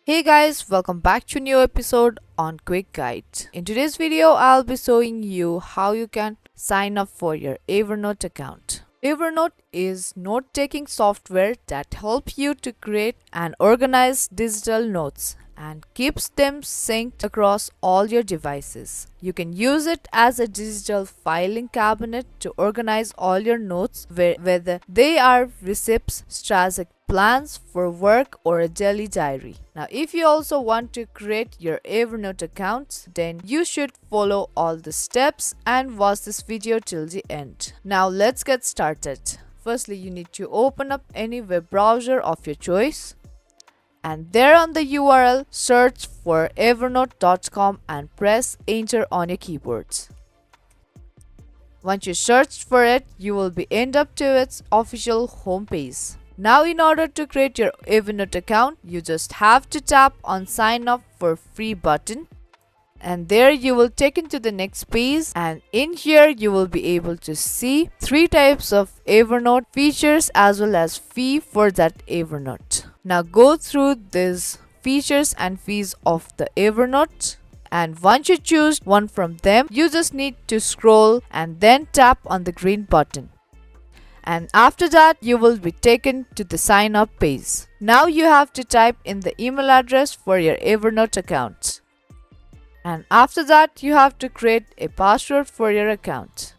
Hey guys, welcome back to a new episode on Quick Guide. In today's video, I'll be showing you how you can sign up for your Evernote account. Evernote is note-taking software that helps you to create and organize digital notes and keeps them synced across all your devices. You can use it as a digital filing cabinet to organize all your notes, whether they are receipts, strategic plans for work, or a daily diary. Now, if you also want to create your Evernote account, then you should follow all the steps and watch this video till the end. Now, let's get started. Firstly, you need to open up any web browser of your choice, and there on the URL, search for evernote.com and press enter on your keyboards. Once you search for it, you will be end up to its official homepage. Now, in order to create your Evernote account, you just have to tap on sign up for free button, and there you will take into the next page, and in here you will be able to see three types of Evernote features as well as fee for that Evernote. Now go through these features and fees of the Evernote, and once you choose one from them, you just need to scroll and then tap on the green button. And after that, you will be taken to the sign up page. Now you have to type in the email address for your Evernote account. And after that, you have to create a password for your account.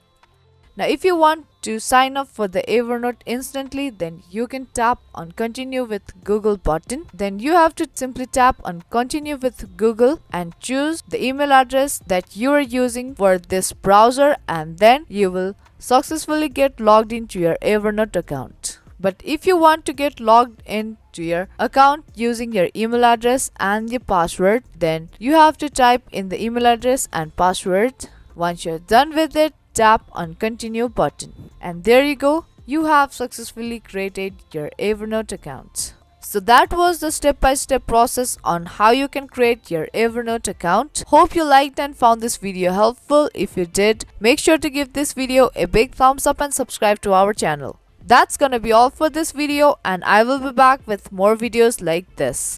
Now, if you want to sign up for the Evernote instantly, then you can tap on continue with Google button. Then you have to simply tap on continue with Google and choose the email address that you are using for this browser, and then you will successfully get logged into your Evernote account. But if you want to get logged into your account using your email address and your password, then you have to type in the email address and password. Once you're done with it, tap on continue button. And there you go, you have successfully created your Evernote account. So that was the step-by-step process on how you can create your Evernote account. Hope you liked and found this video helpful. If you did, make sure to give this video a big thumbs up and subscribe to our channel. That's gonna be all for this video, and I will be back with more videos like this.